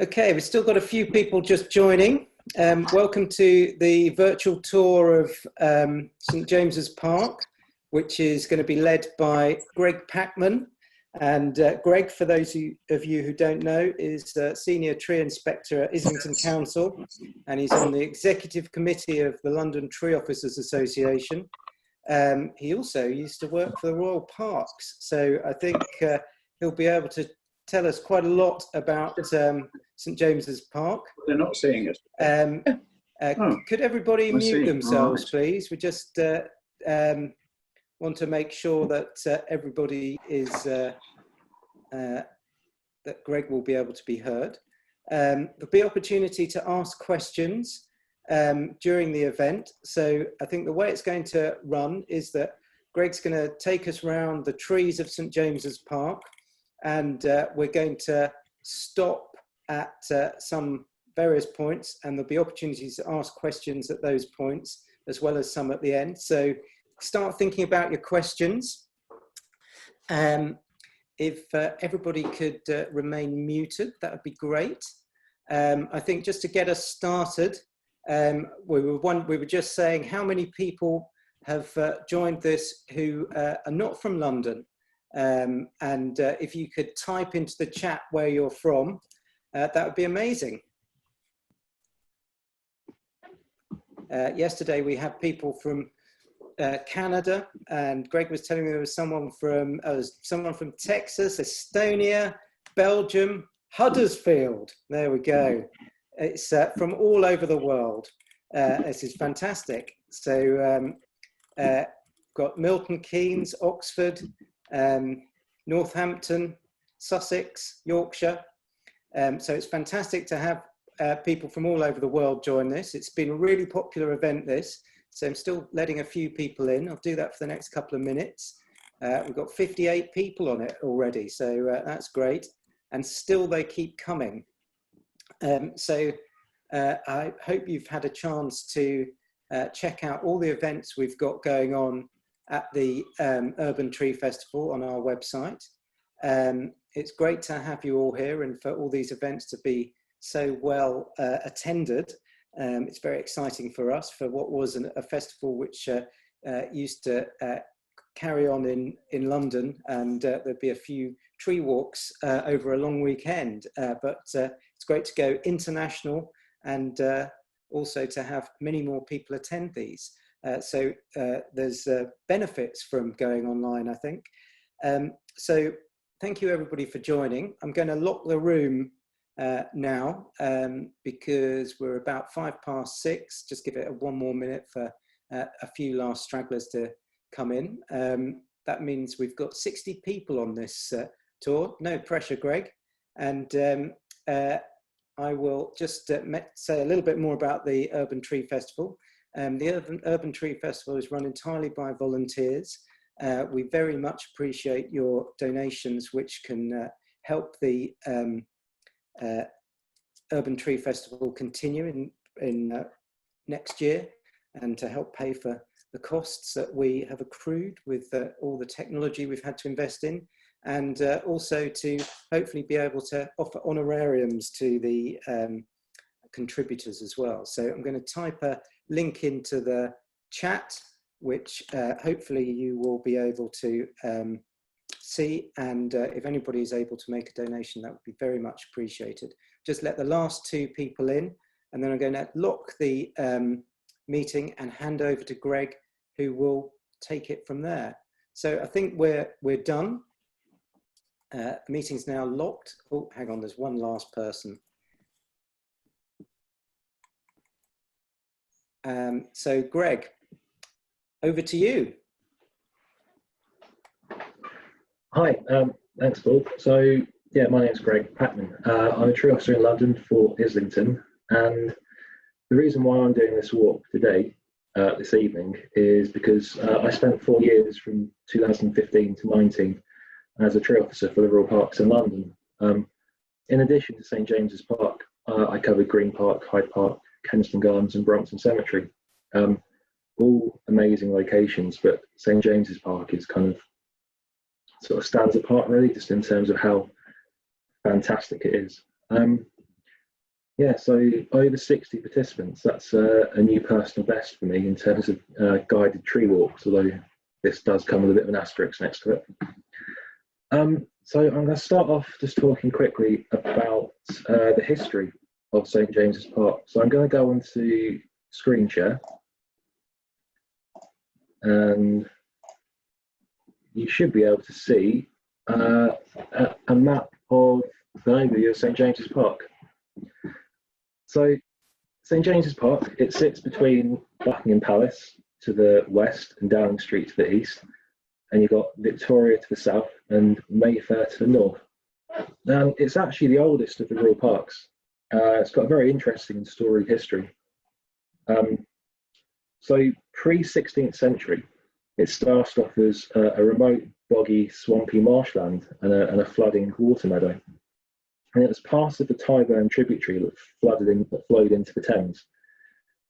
Okay, we've still got a few people just joining. Welcome to the virtual tour of St James's Park, which is going to be led by Greg Packman. And Greg, for those of you who don't know, is Senior Tree Inspector at Islington Council, and he's on the Executive Committee of the London Tree Officers Association. He also used to work for the Royal Parks, so I think he'll be able to tell us quite a lot about St James's Park. They're not seeing us. Could everybody mute themselves, Right. please? We just want to make sure that everybody is, that Greg will be able to be heard. There'll be opportunity to ask questions during the event. So I think the way it's going to run is that Greg's going to take us around the trees of St James's Park, and we're going to stop at some various points, and there'll be opportunities to ask questions at those points, as well as some at the end. So start thinking about your questions. If everybody could remain muted, that would be great. I think just to get us started, we were just saying how many people have joined this who are not from London. And if you could type into the chat where you're from, that would be amazing. Yesterday we had people from Canada, and Greg was telling me there was someone from Texas, Estonia, Belgium, Huddersfield. There we go. It's from all over the world. This is fantastic. So got Milton Keynes, Oxford, Northampton, Sussex, Yorkshire. So it's fantastic to have people from all over the world join this. It's been a really popular event, this. So I'm still letting a few people in. I'll do that for the next couple of minutes. We've got 58 people on it already, so that's great. And still they keep coming. So I hope you've had a chance to check out all the events we've got going on at the Urban Tree Festival on our website. It's great to have you all here and for all these events to be so well attended. It's very exciting for us for what was a festival which used to carry on in London, and there'd be a few tree walks over a long weekend, but it's great to go international and also to have many more people attend these. So there's benefits from going online, I think. So thank you everybody for joining. I'm going to lock the room now because we're about 6:05. Just give it one more minute for a few last stragglers to come in. That means we've got 60 people on this tour. No pressure, Greg. And I will just say a little bit more about the Urban Tree Festival. The Urban Tree Festival is run entirely by volunteers. We very much appreciate your donations, which can help the Urban Tree Festival continue in next year, and to help pay for the costs that we have accrued with all the technology we've had to invest in, and also to hopefully be able to offer honorariums to the contributors as well. So I'm going to type a link into the chat, which hopefully you will be able to see, and if anybody is able to make a donation, that would be very much appreciated. Just let the last two people in, and then I'm going to lock the meeting and hand over to Greg, who will take it from there. So I think we're done. The meeting's now locked. Oh, hang on, there's one last person. So Greg, over to you. Hi, thanks Paul. So yeah, my name's Greg Packman. I'm a tree officer in London for Islington, and the reason why I'm doing this walk today, this evening, is because I spent 4 years from 2015 to 19 as a tree officer for the Royal Parks in London. In addition to St James's Park, I covered Green Park, Hyde Park, Kensington Gardens and Brompton Cemetery. All amazing locations, but St James's Park is kind of sort of stands apart really, just in terms of how fantastic it is. Yeah, so over 60 participants, that's a new personal best for me in terms of guided tree walks, although this does come with a bit of an asterisk next to it. So I'm going to start off just talking quickly about the history of St James's Park. So I'm going to go onto screen share, and you should be able to see a map of the overview of St James's Park. So St James's Park, it sits between Buckingham Palace to the west and Downing Street to the east, and you've got Victoria to the south and Mayfair to the north. Now, it's actually the oldest of the royal parks. It's got a very interesting and storied history. So pre-16th century, it started off as a remote, boggy, swampy marshland and a flooding water meadow. And it was part of the Tyburn tributary that flowed into the Thames.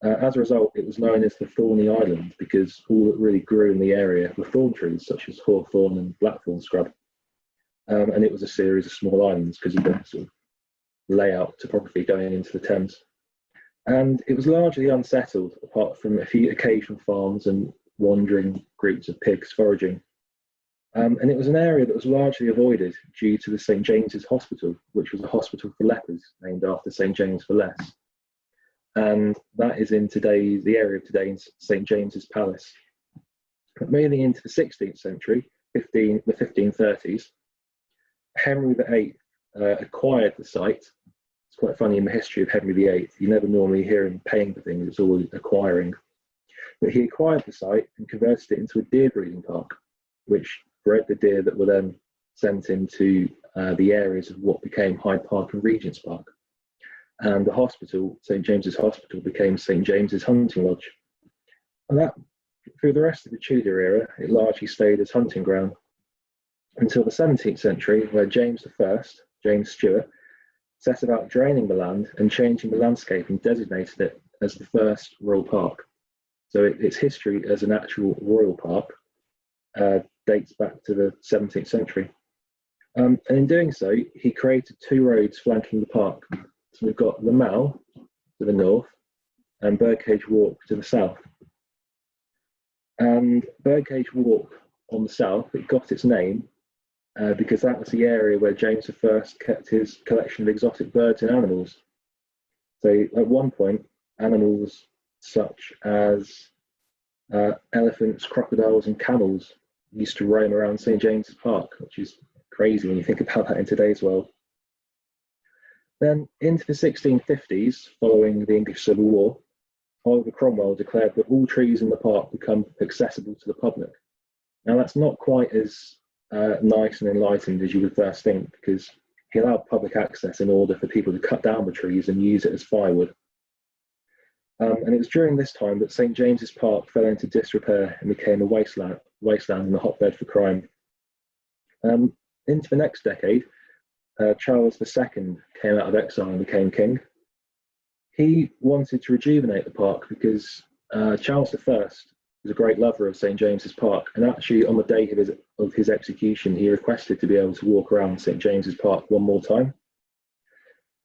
As a result, it was known as the Thorny Island because all that really grew in the area were thorn trees such as hawthorn and blackthorn scrub. And it was a series of small islands because of the sort of layout topography going into the Thames. And it was largely unsettled apart from a few occasional farms and wandering groups of pigs foraging. And it was an area that was largely avoided due to the St James's Hospital, which was a hospital for lepers named after St James for Less. And that is in the area of today's St James's Palace. But moving into the 16th century, the 1530s, Henry VIII acquired the site. It's quite funny in the history of Henry VIII, you never normally hear him paying for things, it's always acquiring. But he acquired the site and converted it into a deer breeding park, which bred the deer that were then sent into the areas of what became Hyde Park and Regent's Park. And the hospital, St James's Hospital, became St James's Hunting Lodge. And that, through the rest of the Tudor era, it largely stayed as hunting ground until the 17th century, where James I, James Stewart, set about draining the land and changing the landscape and designated it as the first royal park. So its history as an actual royal park dates back to the 17th century. And in doing so, he created two roads flanking the park. So we've got the Mall to the north and Birdcage Walk to the south. And Birdcage Walk on the south, it got its name because that was the area where James I kept his collection of exotic birds and animals. So at one point, animals such as elephants, crocodiles and camels used to roam around St James's Park, which is crazy when you think about that in today's world. Then into the 1650s, following the English Civil War, Oliver Cromwell declared that all trees in the park become accessible to the public. Now that's not quite as nice and enlightened as you would first think, because he allowed public access in order for people to cut down the trees and use it as firewood. And it was during this time that St James's Park fell into disrepair and became a wasteland and a hotbed for crime. Into the next decade, Charles II came out of exile and became king. He wanted to rejuvenate the park because Charles I was a great lover of St James's Park, and actually on the day of his execution, he requested to be able to walk around St James's Park one more time.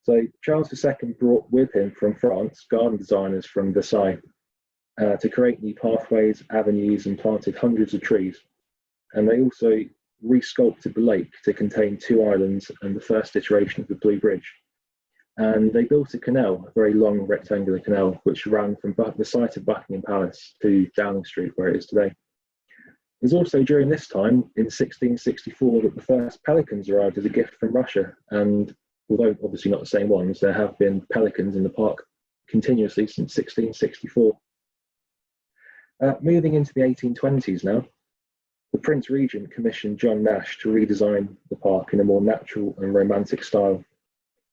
So Charles II brought with him from France garden designers from Versailles to create new pathways, avenues, and planted hundreds of trees. And they also resculpted the lake to contain two islands and the first iteration of the Blue Bridge. And they built a canal, a very long rectangular canal, which ran from the site of Buckingham Palace to Downing Street, where it is today. It was also during this time, in 1664, that the first pelicans arrived as a gift from Russia. And although obviously not the same ones, there have been pelicans in the park continuously since 1664. Moving into the 1820s now, the Prince Regent commissioned John Nash to redesign the park in a more natural and romantic style,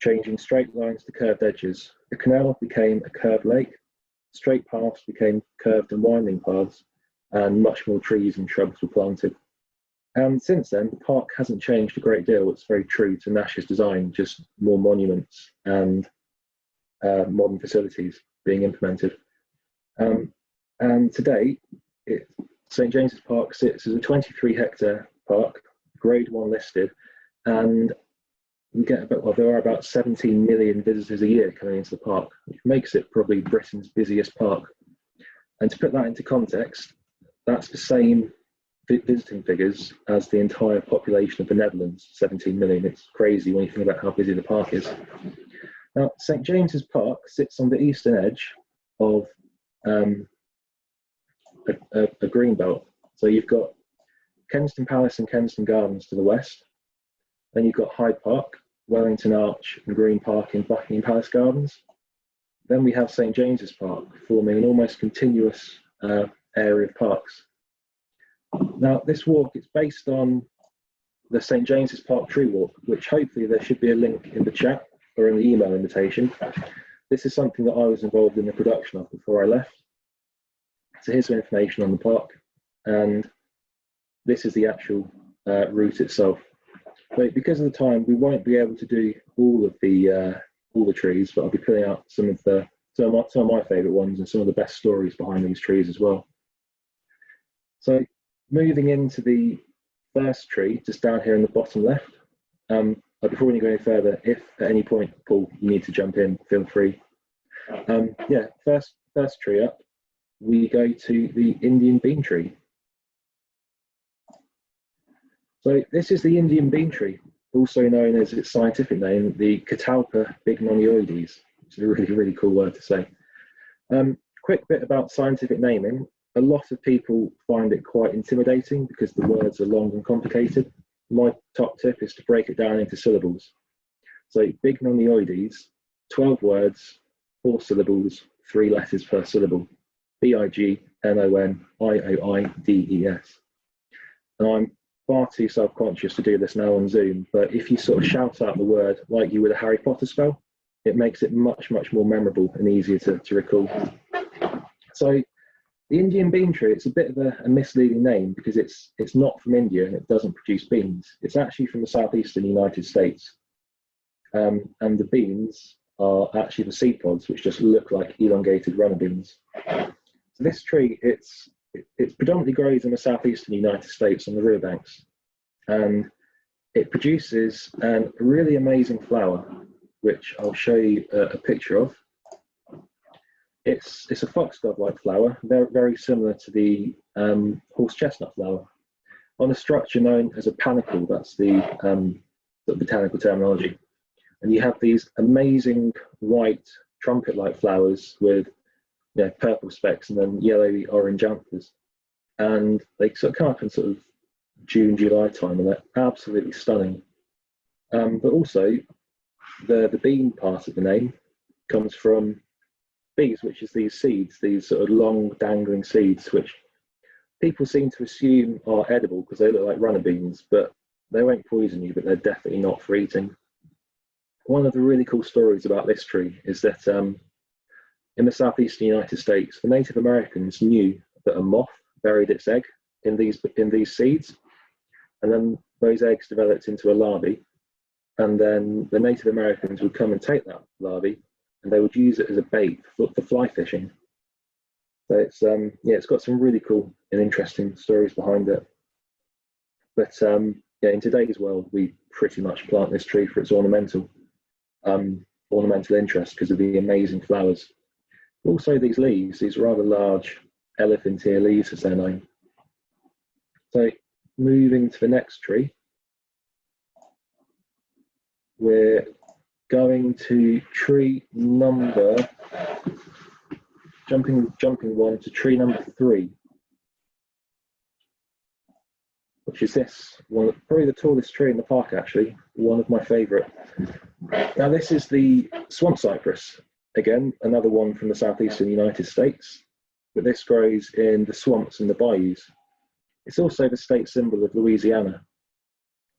changing straight lines to curved edges. The canal became a curved lake, straight paths became curved and winding paths, and much more trees and shrubs were planted. And since then, the park hasn't changed a great deal. It's very true to Nash's design, just more monuments and modern facilities being implemented. And today, St James's Park sits as a 23-hectare park, Grade 1 listed, and we get about, well, there are about 17 million visitors a year coming into the park, which makes it probably Britain's busiest park. And to put that into context, that's the same visiting figures as the entire population of the Netherlands, 17 million. It's crazy when you think about how busy the park is. Now, St James's Park sits on the eastern edge of a green belt. So you've got Kensington Palace and Kensington Gardens to the west. Then you've got Hyde Park, Wellington Arch and Green Park in Buckingham Palace Gardens. Then we have St James's Park, forming an almost continuous area of parks. Now, this walk is based on the St James's Park Tree Walk, which hopefully there should be a link in the chat or in the email invitation. This is something that I was involved in the production of before I left. So here's some information on the park, and this is the actual route itself. But because of the time, we won't be able to do all the trees, but I'll be putting out some of my favourite ones and some of the best stories behind these trees as well. So moving into the first tree, just down here in the bottom left. But before we go any further, if at any point, Paul, you need to jump in, feel free. Yeah, first tree up, we go to the Indian bean tree. So this is the Indian bean tree, also known as its scientific name, the Catalpa bignonioides, which is a really, really cool word to say. Quick bit about scientific naming. A lot of people find it quite intimidating because the words are long and complicated. My top tip is to break it down into syllables. So bignonioides, 12 words, 4 syllables, 3 letters per syllable. Bignonioides. And I'm far too self-conscious to do this now on Zoom, but if you sort of shout out the word like you would a Harry Potter spell, it makes it much, much more memorable and easier to recall. So the Indian bean tree, it's a bit of a misleading name because it's not from India and it doesn't produce beans. It's actually from the southeastern United States. And the beans are actually the seed pods, which just look like elongated runner beans. So this tree, it predominantly grows in the southeastern United States on the riverbanks. And it produces a really amazing flower, which I'll show you a picture of. It's a foxglove-like flower, very similar to the horse chestnut flower. On a structure known as a panicle, that's the botanical terminology. And you have these amazing white trumpet-like flowers with purple specks and then yellowy orange anthers. And they sort of come up in sort of June, July time, and they're absolutely stunning. But also, the bean part of the name comes from bees, which is these seeds, these sort of long dangling seeds, which people seem to assume are edible because they look like runner beans, but they won't poison you, but they're definitely not for eating. One of the really cool stories about this tree is that in the southeastern United States, the Native Americans knew that a moth buried its egg in these seeds, and then those eggs developed into a larvae, and then the Native Americans would come and take that larvae and they would use it as a bait for fly fishing. So it's got some really cool and interesting stories behind it. But in today's world, we pretty much plant this tree for its ornamental interest because of the amazing flowers. Also, these leaves, these rather large elephant ear leaves, as they're known. So, moving to the next tree, we're going to tree number, jumping one to tree number 3, which is this one, probably the tallest tree in the park, actually, one of my favourite. Now, this is the swamp cypress, again, another one from the southeastern United States, but this grows in the swamps and the bayous. It's also the state symbol of Louisiana.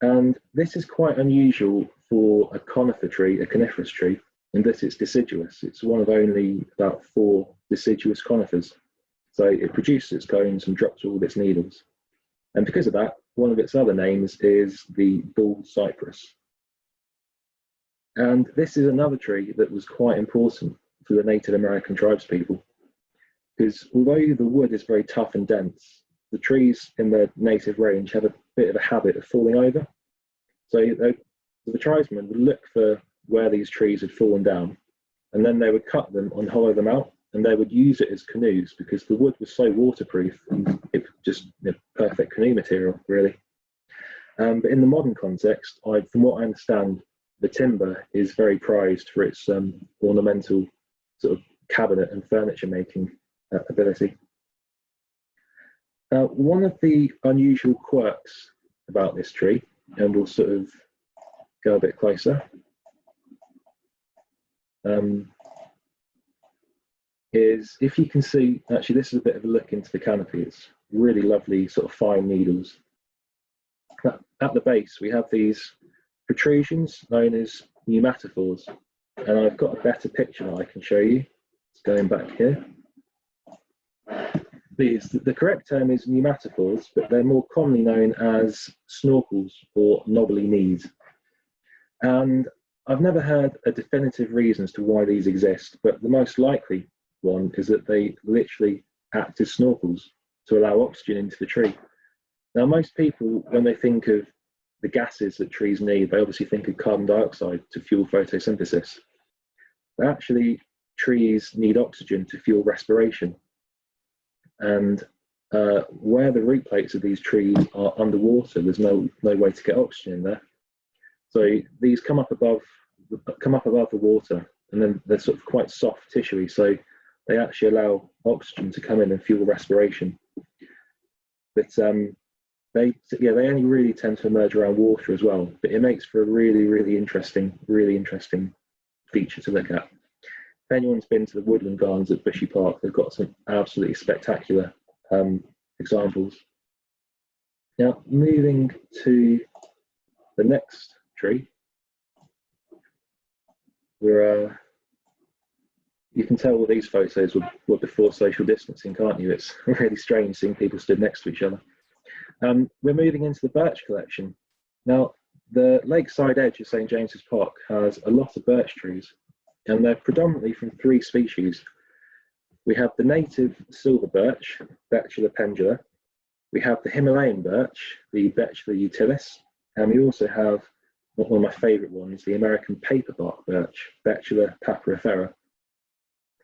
And this is quite unusual for a conifer tree, a coniferous tree, in that it's deciduous. It's one of only about 4 deciduous conifers. So it produces its cones and drops all of its needles. And because of that, one of its other names is the bull cypress. And this is another tree that was quite important for the Native American tribespeople, because although the wood is very tough and dense, the trees in the native range have a bit of a habit of falling over. So So the tribesmen would look for where these trees had fallen down, and then they would cut them and hollow them out, and they would use it as canoes because the wood was so waterproof and it was just perfect canoe material, really. But in the modern context, from what I understand, the timber is very prized for its ornamental sort of cabinet and furniture making ability. One of the unusual quirks about this tree, and we'll sort of go a bit closer, is if you can see, actually this is a bit of a look into the canopy, it's really lovely sort of fine needles. At the base we have these protrusions known as pneumatophores, and I've got a better picture that I can show you. It's going back here. The correct term is pneumatophores, but they're more commonly known as snorkels or knobbly knees. And I've never heard a definitive reason as to why these exist, but the most likely one is that they literally act as snorkels to allow oxygen into the tree. Now, most people, when they think of the gases that trees need, they obviously think of carbon dioxide to fuel photosynthesis. But actually, trees need oxygen to fuel respiration. And where the root plates of these trees are underwater, there's no way to get oxygen in there. So these come up above the water, and then they're sort of quite soft tissuey, so they actually allow oxygen to come in and fuel respiration. But they only really tend to emerge around water as well. But it makes for a really interesting feature to look at. If anyone's been to the woodland gardens at Bushy Park, they've got some absolutely spectacular examples. Now, moving to the next tree, where you can tell all these photos were before social distancing, can't you? It's really strange seeing people stood next to each other. We're moving into the birch collection. Now, the lakeside edge of St James's Park has a lot of birch trees, and they're predominantly from 3 species. We have the native silver birch, Betula pendula. We have the Himalayan birch, the Betula utilis, and we also have one of my favourite ones, the American paperbark birch, Betula papyrifera.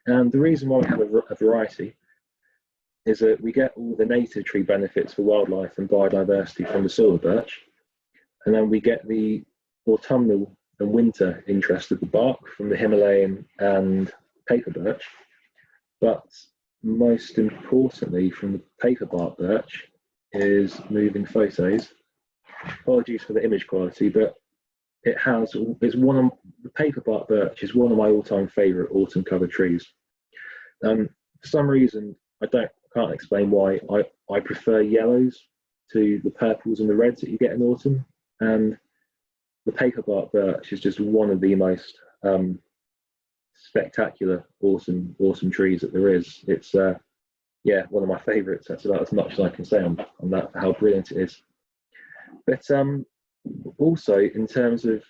And the reason why we have a variety is that we get all the native tree benefits for wildlife and biodiversity from the silver birch, and then we get the autumnal and winter interest of the bark from the Himalayan and paper birch. But most importantly, from the paperbark birch is moving photos. Apologies for the image quality, but the paperbark birch is one of my all-time favourite autumn cover trees. For some reason, I can't explain why, I prefer yellows to the purples and the reds that you get in autumn, and the paperbark birch is just one of the most spectacular autumn trees that there is. It's one of my favourites. That's about as much as I can say on that, how brilliant it is. But also, in terms of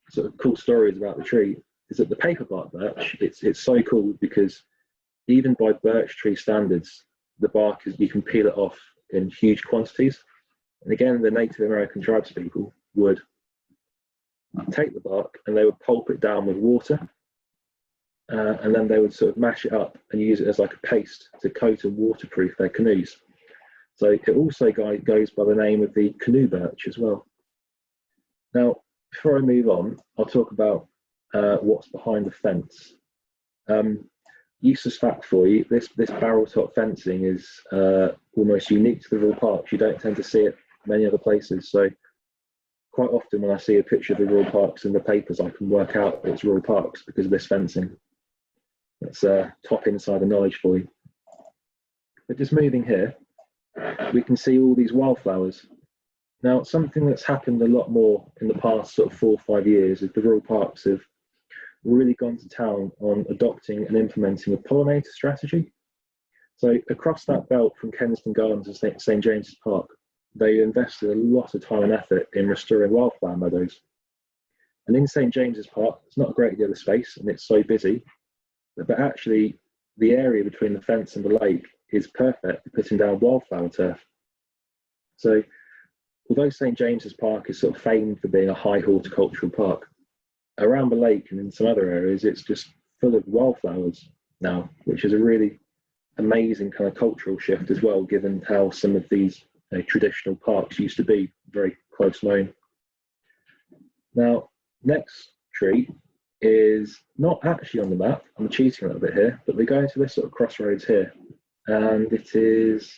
sort of cool stories about the tree, is that the paperbark birch, it's so cool because even by birch tree standards, the bark you can peel it off in huge quantities. And again, the Native American tribespeople would take the bark and they would pulp it down with water, and then they would sort of mash it up and use it as like a paste to coat and waterproof their canoes. So it also goes by the name of the canoe birch as well. Now, before I move on, I'll talk about what's behind the fence. Useless fact for you, this barrel top fencing is almost unique to the rural parks. You don't tend to see it many other places. So quite often when I see a picture of the rural parks in the papers, I can work out it's rural parks because of this fencing. That's top insider knowledge for you. But just moving here, we can see all these wildflowers. Now, something that's happened a lot more in the past sort of 4 or 5 years is the rural parks have really gone to town on adopting and implementing a pollinator strategy. So across that belt from Kensington Gardens to St James's Park, they invested a lot of time and effort in restoring wildflower meadows. And in St James's Park, it's not a great deal of space and it's so busy, but actually the area between the fence and the lake is perfect for putting down wildflower turf. So although St James's Park is sort of famed for being a high horticultural park, around the lake and in some other areas, it's just full of wildflowers now, which is a really amazing kind of cultural shift as well, given how some of these traditional parks used to be very close known. Now, next tree is not actually on the map. I'm cheating a little bit here, but we're going to this sort of crossroads here, and it is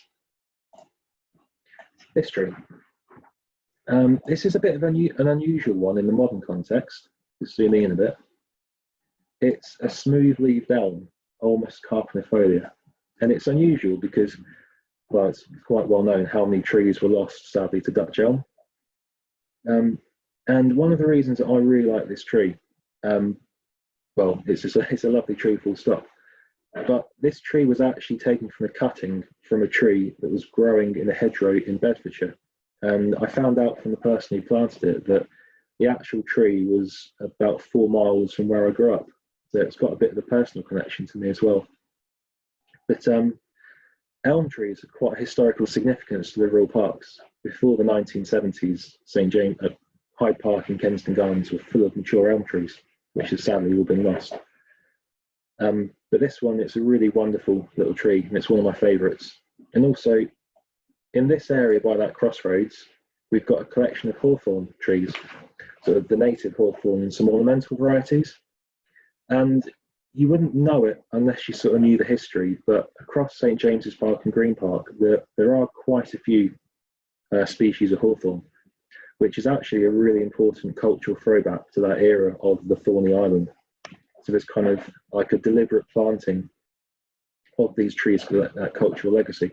this tree. This is a bit of an unusual one in the modern context. Just zooming in a bit. It's a smooth-leaved elm, almost carpinifolia, and it's unusual because, well, it's quite well known how many trees were lost, sadly, to Dutch elm. And one of the reasons that I really like this tree, well, it's a lovely tree, full stop. But this tree was actually taken from a cutting from a tree that was growing in a hedgerow in Bedfordshire. And I found out from the person who planted it that the actual tree was about 4 miles from where I grew up. So it's got a bit of a personal connection to me as well. But elm trees are quite historical significance to the rural parks. Before the 1970s, St James, Hyde Park and Kensington Gardens were full of mature elm trees, which has sadly all been lost. But this one, it's a really wonderful little tree, and it's one of my favourites. And also, in this area by that crossroads, we've got a collection of hawthorn trees, so the native hawthorn and some ornamental varieties. And you wouldn't know it unless you sort of knew the history, but across St James's Park and Green Park, there are quite a few species of hawthorn, which is actually a really important cultural throwback to that era of the Thorny Island. So there's kind of like a deliberate planting of these trees for that cultural legacy.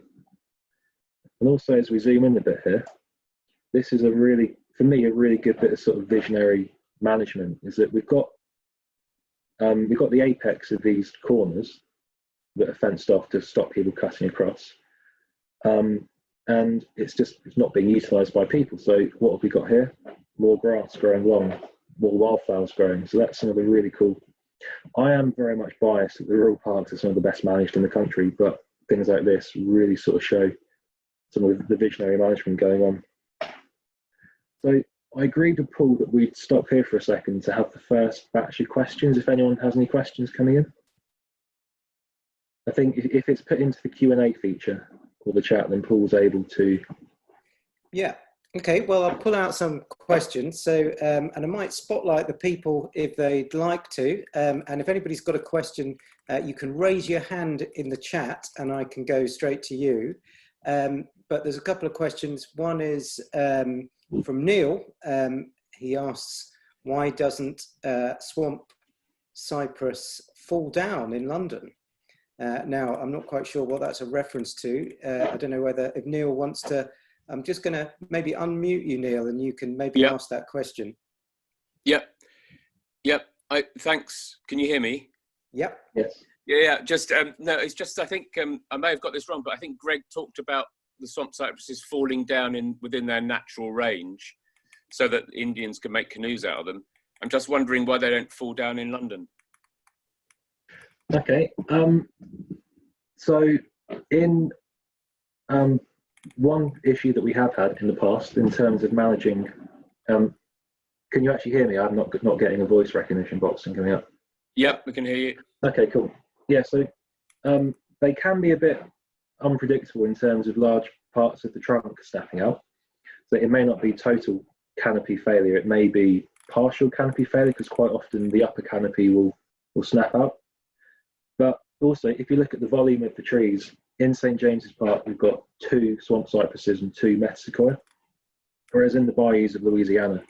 And also, as we zoom in a bit here, this is for me, a really good bit of sort of visionary management, is that we've got the apex of these corners that are fenced off to stop people cutting across. And it's not being utilised by people. So what have we got here? More grass growing long, more wildflowers growing. So that's some of the really cool. I am very much biased that the rural parks are some of the best managed in the country, but things like this really sort of show some of the visionary management going on. So I agreed with Paul that we'd stop here for a second to have the first batch of questions, if anyone has any questions coming in. I think if it's put into the Q&A feature or the chat, then Paul's able to. Yeah. Okay, well, I'll pull out some questions. So, and I might spotlight the people if they'd like to. And if anybody's got a question, you can raise your hand in the chat and I can go straight to you. But there's a couple of questions. One is from Neil. He asks, why doesn't swamp cypress fall down in London? Now, I'm not quite sure what that's a reference to. I don't know if Neil wants to. I'm just going to maybe unmute you, Neil, and you can maybe ask that question. Yep. Thanks. Can you hear me? Yep. Yes. Yeah. Just no. It's just I think I may have got this wrong, but I think Greg talked about the swamp cypresses falling down within their natural range, so that Indians can make canoes out of them. I'm just wondering why they don't fall down in London. Okay. So in one issue that we have had in the past in terms of managing, can you actually hear me? I'm not getting a voice recognition box coming up. Yep, we can hear you. Okay, cool. Yeah, so they can be a bit unpredictable in terms of large parts of the trunk snapping out. So it may not be total canopy failure, it may be partial canopy failure, because quite often the upper canopy will snap out. But also, if you look at the volume of the trees, in St James's Park, we've got 2 swamp cypresses and 2 metasequoia, whereas in the bayous of Louisiana,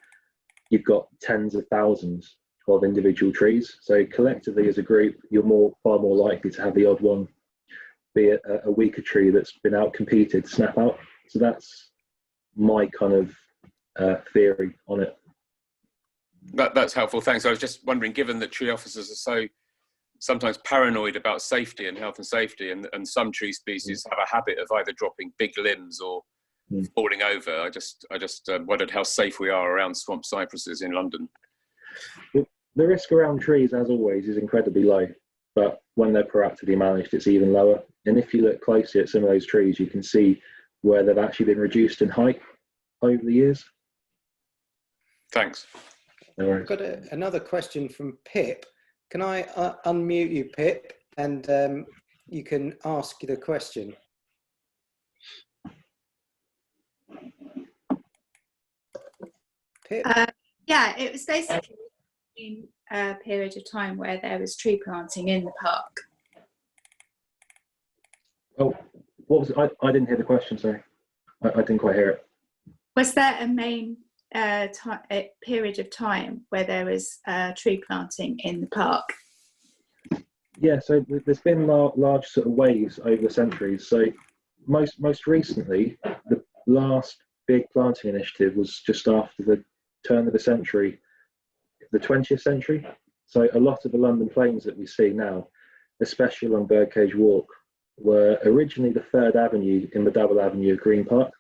you've got tens of thousands of individual trees. So collectively as a group, you're far more likely to have the odd one be a weaker tree that's been out-competed snap out. So that's my kind of theory on it. That's helpful, thanks. I was just wondering, given that tree officers are so sometimes paranoid about safety and health and safety, and some tree species have a habit of either dropping big limbs or falling over. I just wondered how safe we are around swamp cypresses in London. The risk around trees, as always, is incredibly low, but when they're proactively managed, it's even lower. And if you look closely at some of those trees, you can see where they've actually been reduced in height. over the years. Thanks. No I've got another question from Pip. Can I unmute you, Pip, and you can ask the question? Pip? Yeah, it was basically in a period of time where there was tree planting in the park. Oh, what was it? I didn't hear the question, sorry. I didn't quite hear it. Was there a main period of time where there was tree planting in the park? Yeah, so there's been large sort of waves over the centuries. So most recently, the last big planting initiative was just after the turn of the century, the 20th century. So a lot of the London plains that we see now, especially along Birdcage Walk, were originally the 3rd Avenue in the double avenue of Green Park,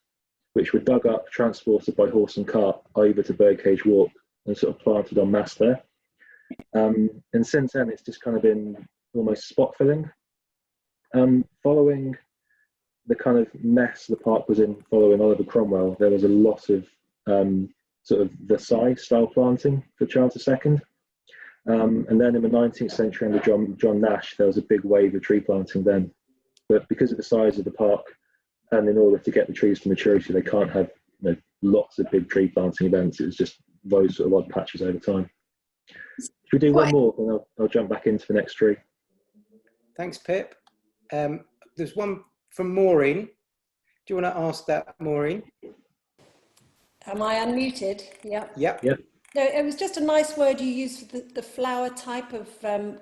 which were dug up, transported by horse and cart over to Birdcage Walk and sort of planted en masse there. And since then, it's just kind of been almost spot filling. Following the kind of mess the park was in following Oliver Cromwell, there was a lot of sort of Versailles style planting for Charles II. And then in the 19th century under John Nash, there was a big wave of tree planting then. But because of the size of the park, and in order to get the trees to maturity, they can't have lots of big tree planting events. It was just those sort of odd patches over time. If we do one more, then I'll jump back into the next tree. Thanks, Pip. There's one from Maureen. Do you want to ask that, Maureen? Am I unmuted? Yeah. Yep. Yep. No, it was just a nice word you used for the flower type of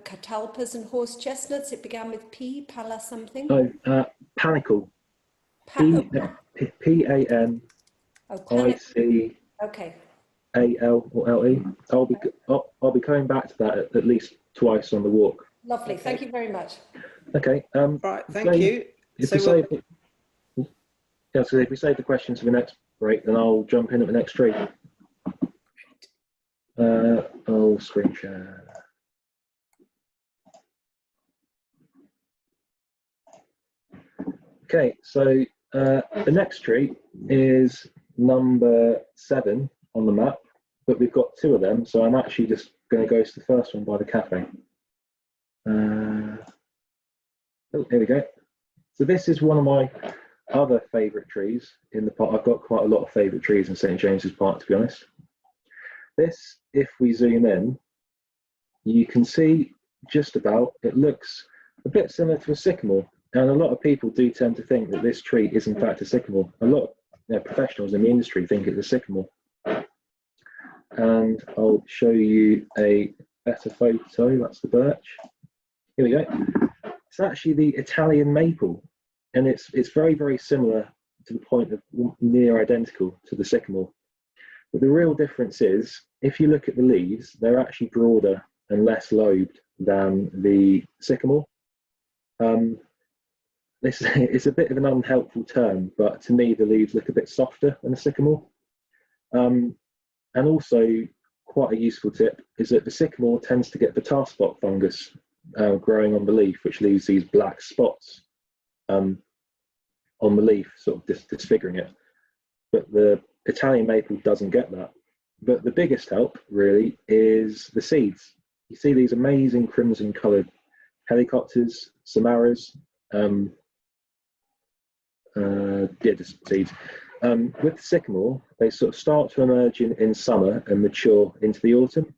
catalpas and horse chestnuts. It began with P, pala something. Oh, panicle. P-A-N-I-C-A-L Okay. or L-E. I'll be coming back to that at least twice on the walk. Lovely. Okay. Thank you very much. Okay. Right. Thank you. If we save the questions for the next break, then I'll jump in at the next tree. I'll screen share. Okay, so the next tree is number 7 on the map, but we've got 2 of them, so I'm actually just going to go to the first one by the cafe. Oh, here we go. So this is one of my other favourite trees in the park. I've got quite a lot of favourite trees in St James's Park, to be honest. This, if we zoom in, you can see just about, it looks a bit similar to a sycamore. And a lot of people do tend to think that this tree is in fact a sycamore. A lot of professionals in the industry think it's a sycamore. And I'll show you a better photo. That's the birch. Here we go. It's actually the Italian maple. And it's very, very similar to the point of near identical to the sycamore. But the real difference is, if you look at the leaves, they're actually broader and less lobed than the sycamore. It's a bit of an unhelpful term, but to me, the leaves look a bit softer than the sycamore. And also, quite a useful tip is that the sycamore tends to get the tar spot fungus growing on the leaf, which leaves these black spots on the leaf, sort of disfiguring it. But the Italian maple doesn't get that. But the biggest help, really, is the seeds. You see these amazing crimson coloured helicopters, samaras, just seeds. With the sycamore, they sort of start to emerge in summer and mature into the autumn,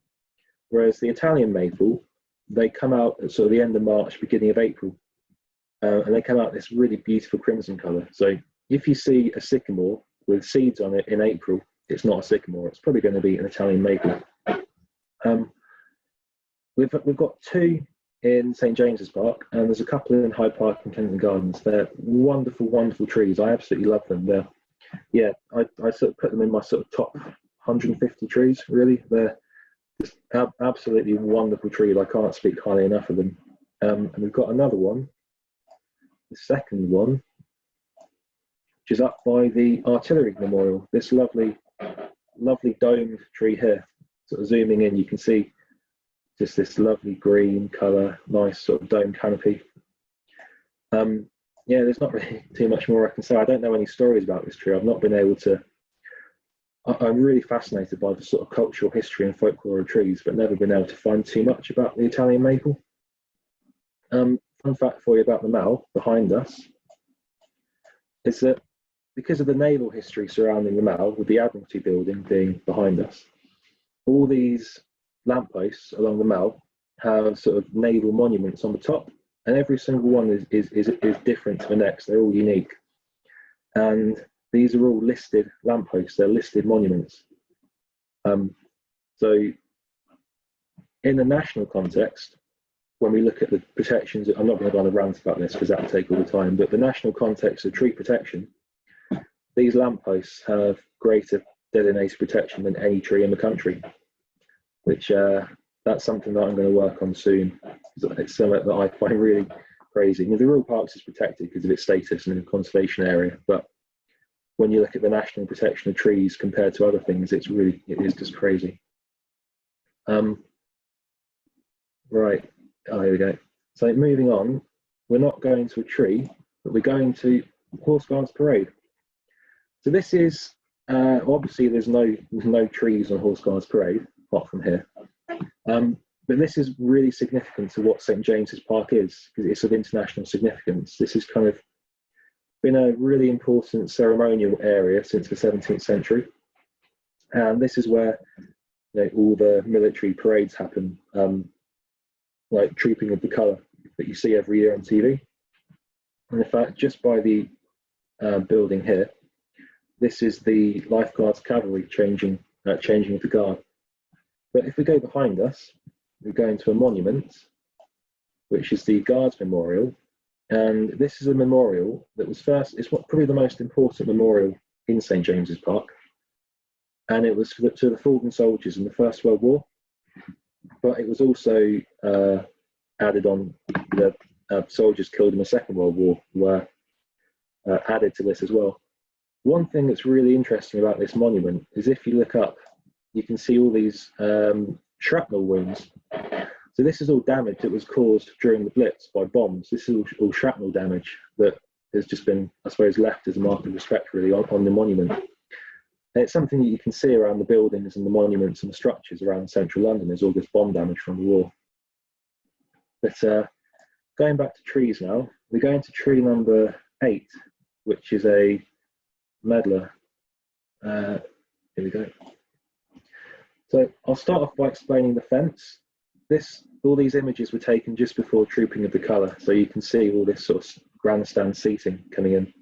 whereas the Italian maple, they come out at sort of the end of March, beginning of April, and they come out this really beautiful crimson colour. So if you see a sycamore with seeds on it in April, it's not a sycamore, it's probably going to be an Italian maple. We've got 2 in St James's Park, and there's a couple in Hyde Park and Kensington Gardens. They're wonderful, wonderful trees. I absolutely love them. I sort of put them in my sort of top 150 trees, really. They're just absolutely wonderful trees. I can't speak highly enough of them. And we've got another one, the second one, which is up by the Artillery Memorial. This lovely domed tree here. Sort of zooming in, you can see just this lovely green colour, nice sort of dome canopy. There's not really too much more I can say. I don't know any stories about this tree. I've not been able to I'm really fascinated by the sort of cultural history and folklore of trees, but never been able to find too much about the Italian maple. Fun fact for you about the mall behind us is that because of the naval history surrounding the mall, with the Admiralty building being behind us, all these lampposts along the mall have sort of naval monuments on the top, and every single one is different to the next. They're all unique. And these are all listed lampposts, they're listed monuments. So in the national context, when we look at the protections, I'm not going to go on a rant about this because that will take all the time, but the national context of tree protection, these lampposts have greater designated protection than any tree in the country, which that's something that I'm going to work on soon. It's something that I find really crazy. The Rural Parks is protected because of its status and a conservation area, but when you look at the national protection of trees compared to other things, it is just crazy. Right, here we go. So moving on, we're not going to a tree, but we're going to Horse Guards Parade. So this is, obviously there's no trees on Horse Guards Parade, apart from here. But this is really significant to what St James's Park is, because it's of international significance. This has kind of been a really important ceremonial area since the 17th century. And this is where all the military parades happen, like Trooping of the Colour that you see every year on TV. And in fact, just by the building here, this is the Lifeguards Cavalry changing of the guard. But if we go behind us, we go into a monument, which is the Guards Memorial. And this is a memorial that was it's probably the most important memorial in St James's Park. And it was to the fallen soldiers in the First World War. But it was also added on the soldiers killed in the Second World War were added to this as well. One thing that's really interesting about this monument is if you look up, you can see all these shrapnel wounds. So this is all damage that was caused during the Blitz by bombs. This is all shrapnel damage that has just been, I suppose, left as a mark of respect really on the monument. And it's something that you can see around the buildings and the monuments and the structures around central London is all this bomb damage from the war. But going back to trees now, we're going to tree number 8, which is a medlar. Here we go. So I'll start off by explaining the fence. All these images were taken just before Trooping of the Colour, so you can see all this sort of grandstand seating coming in.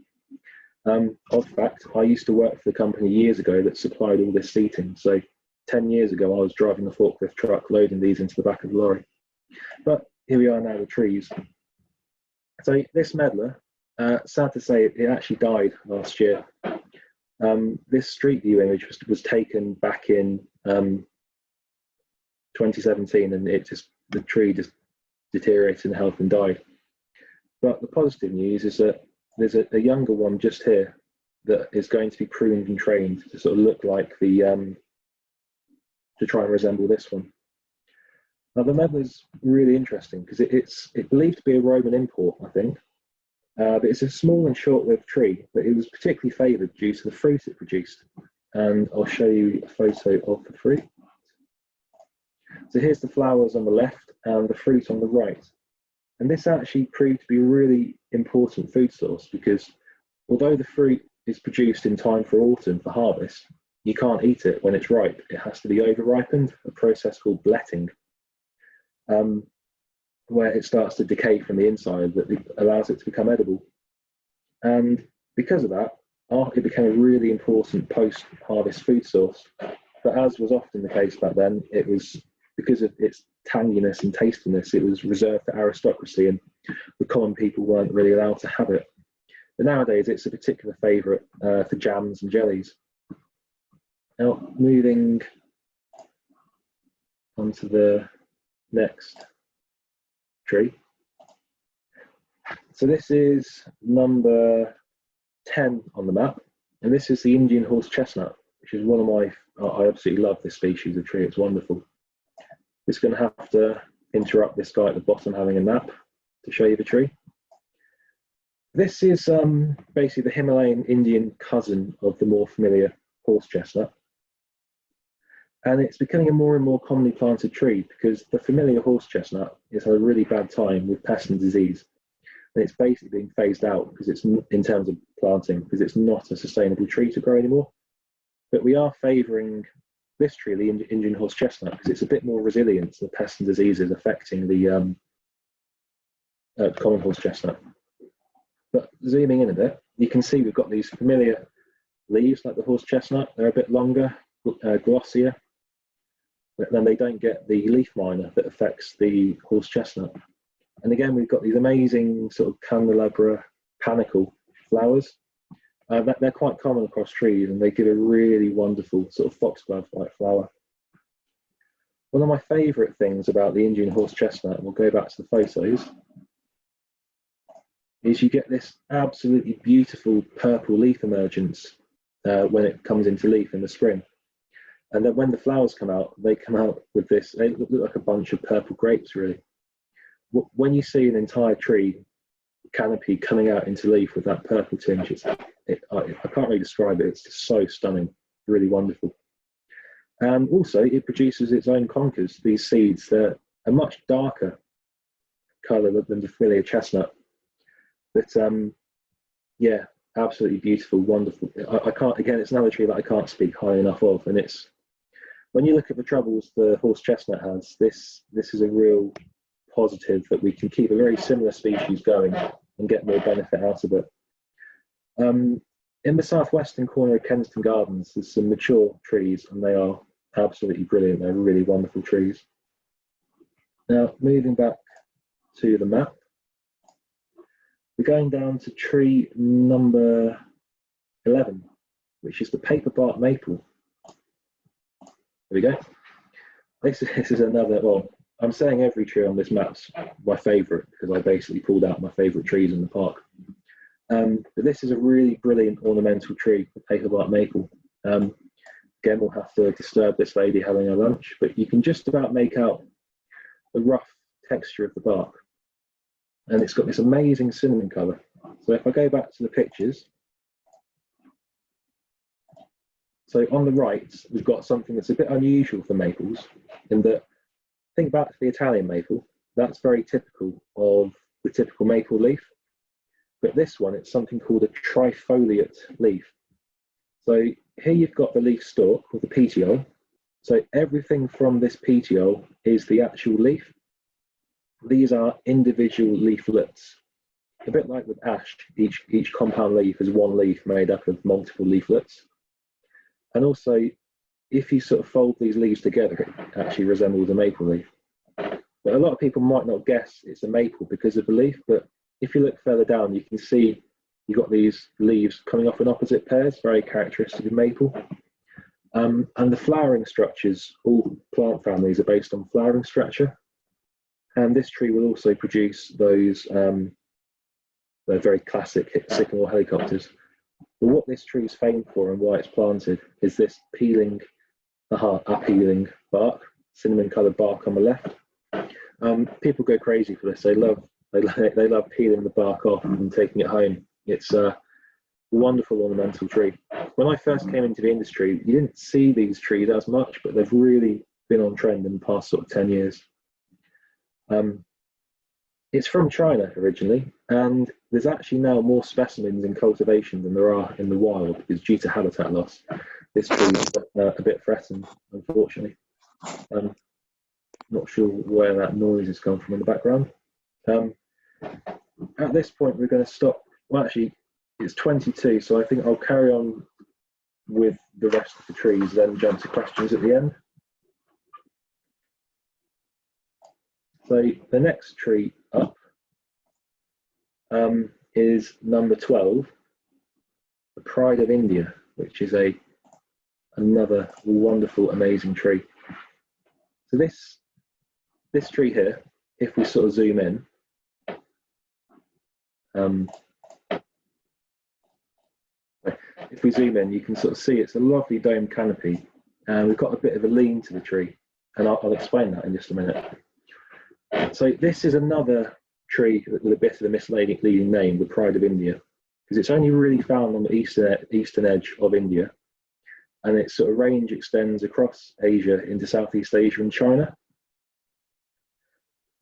Odd fact, I used to work for the company years ago that supplied all this seating. So 10 years ago, I was driving a forklift truck loading these into the back of the lorry. But here we are now with trees. So this medlar, sad to say, it actually died last year. This street view image was taken back in 2017, and the tree just deteriorated in health and died. But the positive news is that there's a younger one just here that is going to be pruned and trained to sort of look like to try and resemble this one. Now the medlar is really interesting because it's believed to be a Roman import, I think, but it's a small and short-lived tree, but it was particularly favoured due to the fruit it produced. And I'll show you a photo of the fruit. So here's the flowers on the left and the fruit on the right. And this actually proved to be a really important food source because although the fruit is produced in time for autumn for harvest, you can't eat it when it's ripe. It has to be over-ripened, a process called bletting, where it starts to decay from the inside that allows it to become edible. And because of that, it became a really important post-harvest food source. But as was often the case back then, it was, because of its tanginess and tastiness, it was reserved for aristocracy and the common people weren't really allowed to have it. But nowadays it's a particular favourite for jams and jellies. Now moving on to the next tree. So this is number 10 on the map, and this is the Indian horse chestnut, which is one of I absolutely love this species of tree, it's wonderful. It's going to have to interrupt this guy at the bottom having a nap to show you the tree. This is basically the Himalayan Indian cousin of the more familiar horse chestnut. And it's becoming a more and more commonly planted tree because the familiar horse chestnut has had a really bad time with pest and disease. And it's basically being phased out because it's, in terms of planting, because it's not a sustainable tree to grow anymore. But we are favouring this tree, the Indian horse chestnut, because it's a bit more resilient to the pests and diseases affecting the common horse chestnut. But zooming in a bit, you can see we've got these familiar leaves like the horse chestnut. They're a bit longer, glossier, but then they don't get the leaf miner that affects the horse chestnut. And again, we've got these amazing sort of candelabra panicle flowers. They're quite common across trees, and they give a really wonderful sort of foxglove-like flower. One of my favourite things about the Indian horse chestnut, and we'll go back to the photos, is you get this absolutely beautiful purple leaf emergence when it comes into leaf in the spring. And then when the flowers come out, they come out with this, they look like a bunch of purple grapes, really. When you see an entire tree canopy coming out into leaf with that purple tinge, I can't really describe it, it's just so stunning, really wonderful. And also, it produces its own conkers, these seeds. They're a much darker colour than the familiar chestnut. But yeah, absolutely beautiful, wonderful. I can't, again, it's another tree that I can't speak high enough of. And it's, when you look at the troubles the horse chestnut has, this is a real positive that we can keep a very similar species going and get more benefit out of it. In the southwestern corner of Kensington Gardens, there's some mature trees, and they are absolutely brilliant. They're really wonderful trees. Now, moving back to the map, we're going down to tree number 11, which is the paperbark maple. There we go. This is another, well, I'm saying every tree on this map's my favourite because I basically pulled out my favourite trees in the park. But this is a really brilliant ornamental tree, the paperbark maple. Again, we'll have to disturb this lady having her lunch, but you can just about make out the rough texture of the bark. And it's got this amazing cinnamon colour. So if I go back to the pictures, so on the right, we've got something that's a bit unusual for maples, in that, think back to the Italian maple, that's very typical of the typical maple leaf. But this one, it's something called a trifoliate leaf. So here you've got the leaf stalk, or the petiole. So everything from this petiole is the actual leaf. These are individual leaflets. A bit like with ash, each compound leaf is one leaf made up of multiple leaflets. And also, if you sort of fold these leaves together, it actually resembles a maple leaf. But a lot of people might not guess it's a maple because of the leaf, but if you look further down, you can see you've got these leaves coming off in opposite pairs, very characteristic of maple. And the flowering structures, all plant families are based on flowering structure. And this tree will also produce those they're very classic sycamore helicopters. But what this tree is famed for and why it's planted is this peeling, appealing bark, cinnamon coloured bark on the left. People go crazy for this. They love peeling the bark off and taking it home. It's a wonderful ornamental tree. When I first came into the industry, you didn't see these trees as much, but they've really been on trend in the past sort of 10 years. It's from China originally, and there's actually now more specimens in cultivation than there are in the wild, because due to habitat loss, this tree is a bit threatened, unfortunately. Not sure where that noise has come from in the background. At this point, we're going to stop. Well, actually, it's 22, so I think I'll carry on with the rest of the trees, then jump to questions at the end. So the next tree up is number 12, the Pride of India, which is another wonderful, amazing tree. So this tree here, if we sort of zoom in, if we zoom in, you can sort of see it's a lovely domed canopy, and we've got a bit of a lean to the tree, and I'll explain that in just a minute. So this is another tree with a bit of a misleading name, the Pride of India, because it's only really found on the eastern edge of India, and its sort of range extends across Asia into Southeast Asia and China.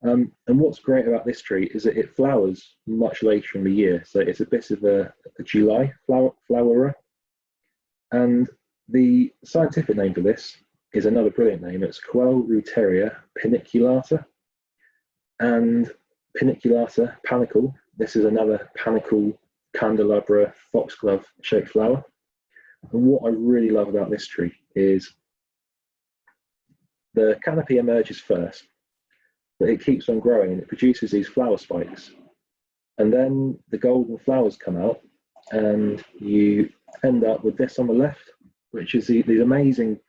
And what's great about this tree is that it flowers much later in the year, so it's a bit of a July flowerer. And the scientific name for this is another brilliant name. It's Coelruteria paniculata. And paniculata, panicle, this is another panicle candelabra foxglove shaped flower. And what I really love about this tree is the canopy emerges first, but it keeps on growing and it produces these flower spikes. And then the golden flowers come out and you end up with this on the left, which is these amazing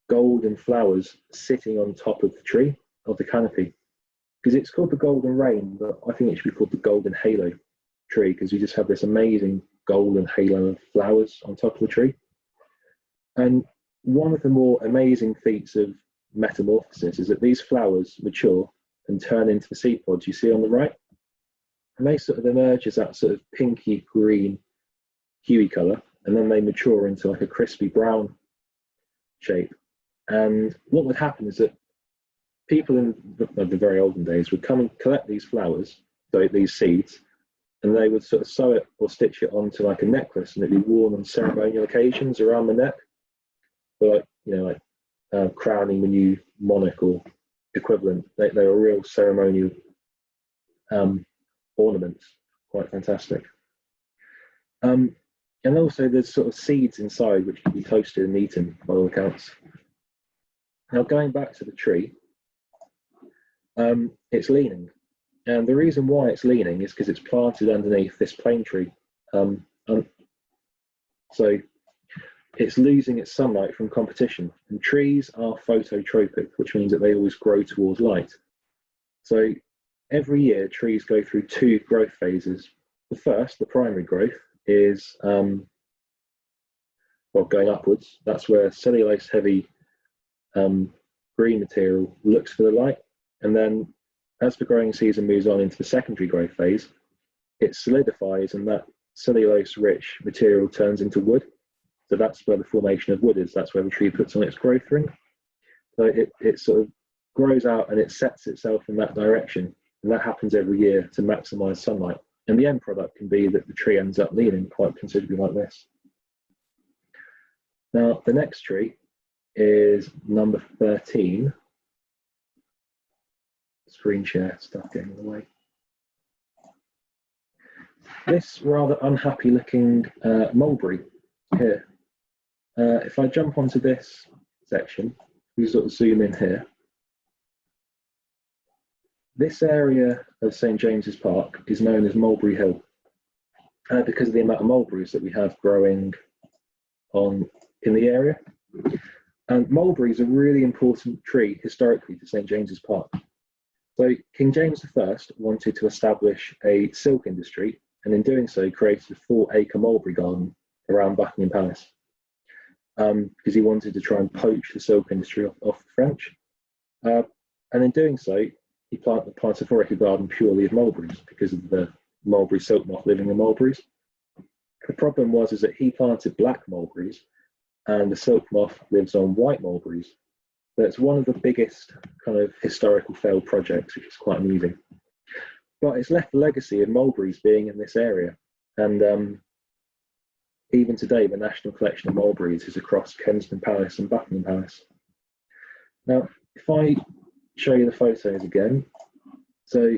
golden flowers sitting on top of the tree, of the canopy. Because it's called the golden rain, but I think it should be called the golden halo tree, because you just have this amazing golden halo of flowers on top of the tree. And one of the more amazing feats of metamorphosis is that these flowers mature and turn into the seed pods you see on the right. And they sort of emerge as that sort of pinky green huey colour, and then they mature into like a crispy brown shape. And what would happen is that people in the very olden days would come and collect these flowers, so these seeds, and they would sort of sew it or stitch it onto like a necklace, and it'd be worn on ceremonial occasions around the neck, for like, you know, like crowning the new monarch or equivalent. They were real ceremonial ornaments, quite fantastic. And also there's sort of seeds inside which can be toasted and eaten by all accounts. Now going back to the tree, it's leaning. And the reason why it's leaning is because it's planted underneath this plane tree. So it's losing its sunlight from competition. And trees are phototropic, which means that they always grow towards light. So every year, trees go through two growth phases. The first, the primary growth, is well, going upwards. That's where cellulose-heavy green material looks for the light. And then as the growing season moves on into the secondary growth phase, it solidifies and that cellulose-rich material turns into wood. So that's where the formation of wood is. That's where the tree puts on its growth ring. So it sort of grows out and it sets itself in that direction. And that happens every year to maximize sunlight. And the end product can be that the tree ends up leaning quite considerably like this. Now, the next tree is number 13. Screen share stuff getting in the way. This rather unhappy looking mulberry here. If I jump onto this section, we sort of zoom in here. This area of St James's Park is known as Mulberry Hill because of the amount of mulberries that we have growing in the area. And mulberry is a really important tree historically to St James's Park. So King James I wanted to establish a silk industry, and in doing so created a 4-acre mulberry garden around Buckingham Palace because he wanted to try and poach the silk industry off the French. And in doing so, he planted a 4-acre garden purely of mulberries because of the mulberry silk moth living in mulberries. The problem was that he planted black mulberries and the silk moth lives on white mulberries. So it's one of the biggest kind of historical failed projects, which is quite amusing. But it's left a legacy of mulberries being in this area. And even today, the National Collection of Mulberries is across Kensington Palace and Buckingham Palace. Now, if I show you the photos again. So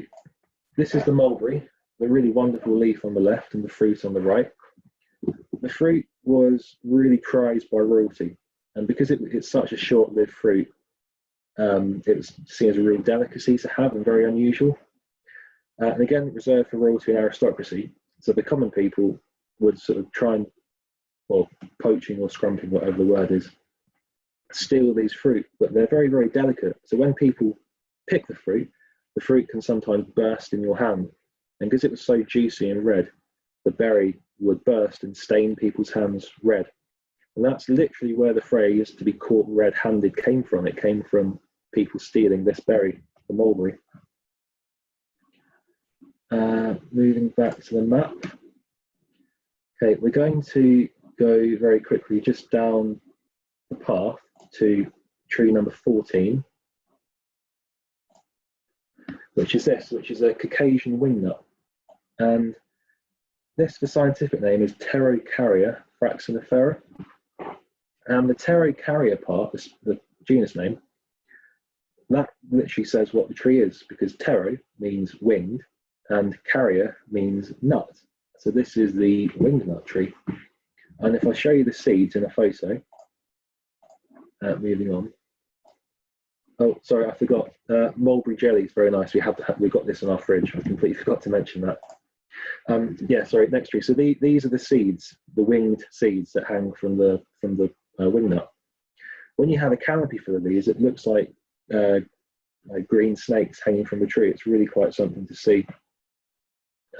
this is the mulberry, the really wonderful leaf on the left and the fruit on the right. The fruit was really prized by royalty. And because it's such a short-lived fruit, it was seen as a real delicacy to have and very unusual. And again, reserved for royalty and aristocracy. So the common people would sort of try and, well, poaching or scrumping, whatever the word is, steal these fruit, but they're very, very delicate. So when people pick the fruit can sometimes burst in your hand. And because it was so juicy and red, the berry would burst and stain people's hands red. And that's literally where the phrase "to be caught red-handed" came from. It came from people stealing this berry, the mulberry. Moving back to the map. Okay, we're going to go very quickly just down the path to tree number 14, which is a Caucasian wingnut. And this, the scientific name is Pterocarya fraxinifera. And the Pterocarya part, the genus name, that literally says what the tree is, because ptero means winged and carya means nut. So this is the winged nut tree. And if I show you the seeds in a photo, moving on. Oh, sorry, I forgot. Mulberry jelly is very nice. We've got this in our fridge. I completely forgot to mention that. Yeah, sorry, next tree. So these are the seeds, the winged seeds that hang from the wingnut. When you have a canopy full of these, it looks like green snakes hanging from the tree. It's really quite something to see.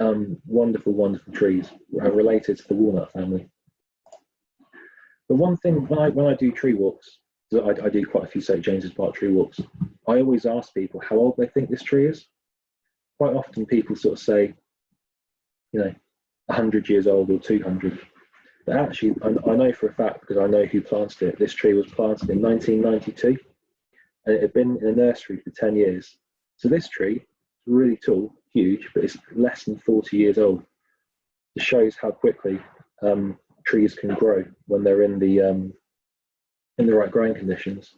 Wonderful, wonderful trees related to the walnut family. But one thing, when I do tree walks, I do quite a few St James's Park tree walks, I always ask people how old they think this tree is. Quite often people sort of say, 100 years old or 200. But actually, I know for a fact, because I know who planted it, this tree was planted in 1992, and it had been in a nursery for 10 years. So this tree is really tall, huge, but it's less than 40 years old. It shows how quickly trees can grow when they're in the right growing conditions.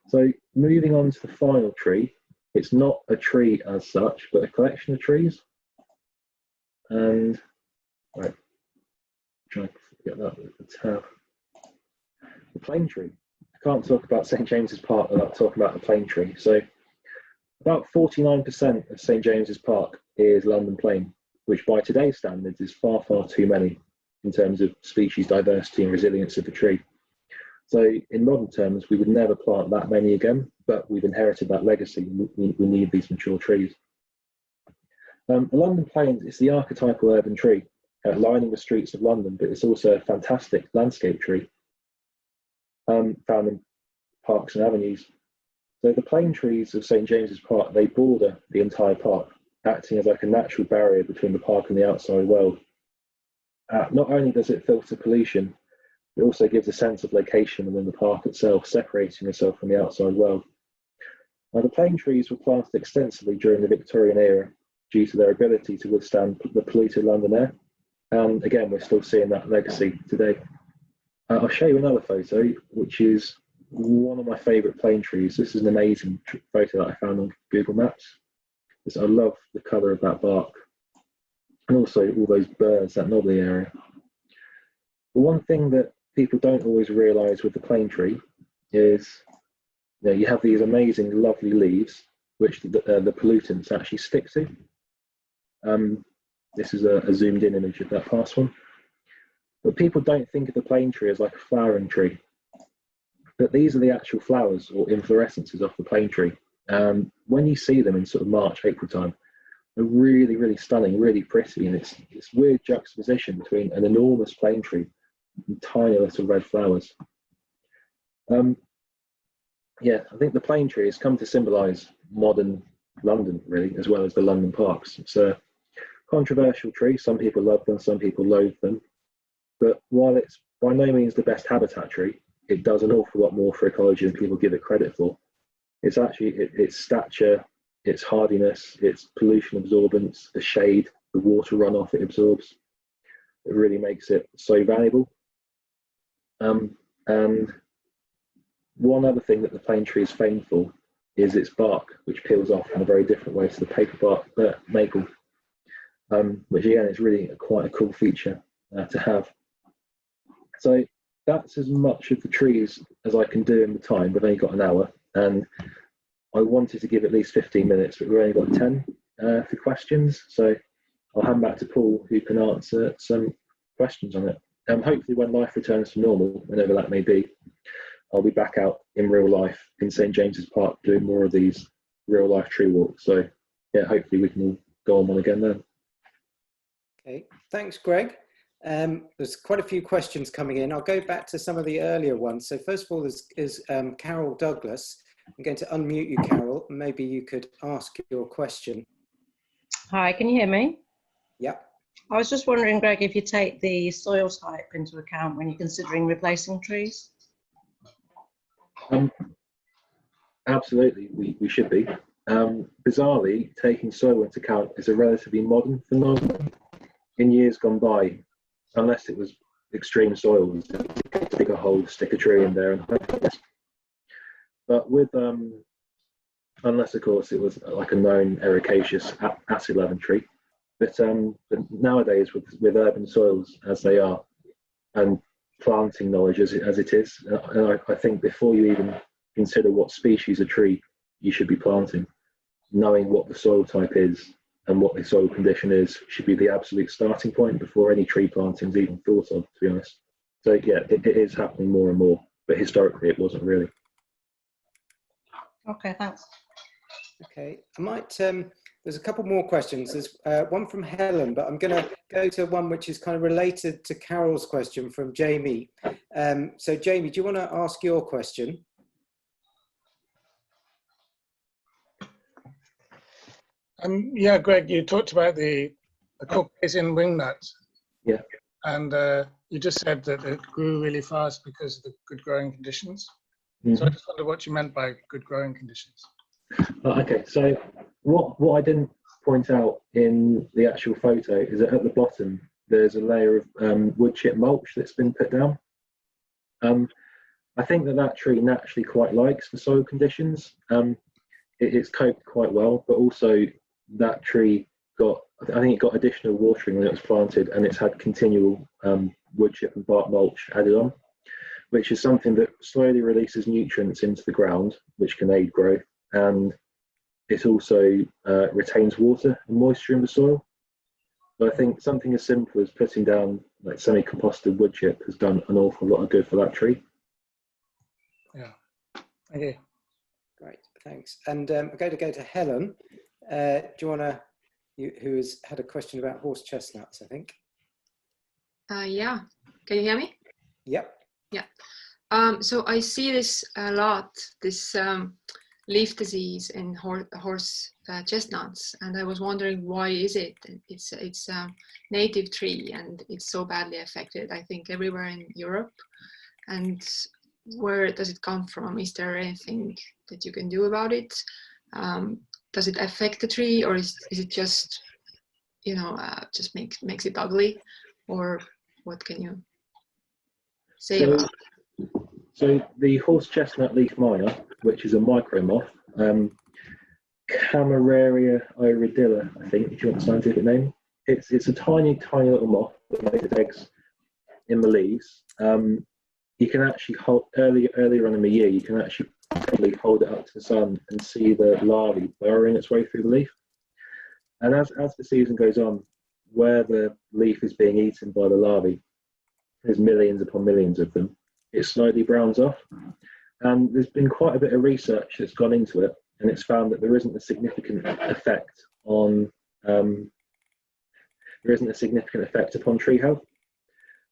So moving on to the final tree, it's not a tree as such, but a collection of trees. And right, trying to get that with the tab. The plane tree. I can't talk about St James's Park without talking about the plane tree. So about 49% of St James's Park is London plane, which by today's standards is far, far too many in terms of species diversity and resilience of the tree. So in modern terms, we would never plant that many again, but we've inherited that legacy. We need these mature trees. The London plane is the archetypal urban tree, lining the streets of London, but it's also a fantastic landscape tree found in parks and avenues. So the plane trees of St James's Park, they border the entire park, acting as like a natural barrier between the park and the outside world. Not only does it filter pollution, it also gives a sense of location within the park itself, separating itself from the outside world. Now, the plane trees were planted extensively during the Victorian era due to their ability to withstand the polluted London air. And again, we're still seeing that legacy today. I'll show you another photo, which is one of my favourite plane trees. This is an amazing photo that I found on Google Maps. I love the colour of that bark, and also all those birds, that knobbly area. The one thing that people don't always realise with the plane tree is, you have these amazing, lovely leaves, which the pollutants actually stick to. This is a zoomed in image of that past one. But people don't think of the plane tree as like a flowering tree. But these are the actual flowers or inflorescences of the plane tree. When you see them in sort of March, April time, they're really, really stunning, really pretty. And it's this weird juxtaposition between an enormous plane tree and tiny little red flowers. Yeah, I think the plane tree has come to symbolise modern London, really, as well as the London parks. It's a controversial tree. Some people love them, some people loathe them. But while it's by no means the best habitat tree, it does an awful lot more for ecology than people give it credit for. It's actually its stature, its hardiness, its pollution absorbance, the shade, the water runoff it absorbs. It really makes it so valuable. And one other thing that the plane tree is famed for is its bark, which peels off in a very different way to the paper bark maple, which again is really quite a cool feature to have. So that's as much of the trees as I can do in the time. We've only got an hour, and I wanted to give at least 15 minutes, but we've only got 10 for questions. So I'll hand back to Paul, who can answer some questions on it. Hopefully when life returns to normal, whenever that may be, I'll be back out in real life in St James's Park doing more of these real life tree walks. So yeah, hopefully we can all go on one again then. Okay, thanks, Greg. There's quite a few questions coming in. I'll go back to some of the earlier ones. So first of all, is Carol Douglas. I'm going to unmute you, Carol. Maybe you could ask your question. Hi, can you hear me? Yep. I was just wondering, Greg, if you take the soil type into account when you're considering replacing trees? Um, Absolutely, we should be. Bizarrely, taking soil into account is a relatively modern phenomenon. In years gone by, unless it was extreme soils, dig a hole, stick a tree in there, and hope for this. But with unless of course it was like a known ericaceous acid-loving tree. But nowadays, with urban soils as they are, and planting knowledge as it is, and I think before you even consider what species of tree you should be planting, knowing what the soil type is and what the soil condition is should be the absolute starting point before any tree planting is even thought of, to be honest. So yeah, it is happening more and more, but historically it wasn't really. Okay, thanks. Okay, I might, there's a couple more questions. There's one from Helen, but I'm going to go to one which is kind of related to Carol's question from Jamie. So Jamie, do you want to ask your question? Yeah, Greg, you talked about the Caucasian wingnut. Yeah. And you just said that it grew really fast because of the good growing conditions. Mm-hmm. So I just wonder what you meant by good growing conditions. Okay, so what I didn't point out in the actual photo is that at the bottom there's a layer of wood chip mulch that's been put down. I think that tree naturally quite likes the soil conditions. It's coped quite well, but also that tree I think it got additional watering when it was planted, and it's had continual wood chip and bark mulch added on, which is something that slowly releases nutrients into the ground, which can aid growth, and it also retains water and moisture in the soil. So I think something as simple as putting down like semi-composted wood chip has done an awful lot of good for that tree. Yeah, thank you. Great, thanks. And I'm going to go to Helen. Do you want to, who has had a question about horse chestnuts, I think? Yeah, can you hear me? Yep. Yeah. So I see this a lot, this leaf disease in horse chestnuts, and I was wondering why is it? It's a native tree and it's so badly affected, I think, everywhere in Europe. And where does it come from? Is there anything that you can do about it? Does it affect the tree, or is it just, just makes it ugly? Or what can you say about it? So the horse chestnut leaf miner, which is a micro moth, Camararia iridilla, I think, if you want the scientific name. It's a tiny little moth that lays its eggs in the leaves. You can actually hold earlier on in the year, you can actually hold it up to the sun and see the larvae burrowing its way through the leaf. And as the season goes on, where the leaf is being eaten by the larvae, there's millions upon millions of them, it slowly browns off. And there's been quite a bit of research that's gone into it, and it's found that there isn't a significant effect upon tree health.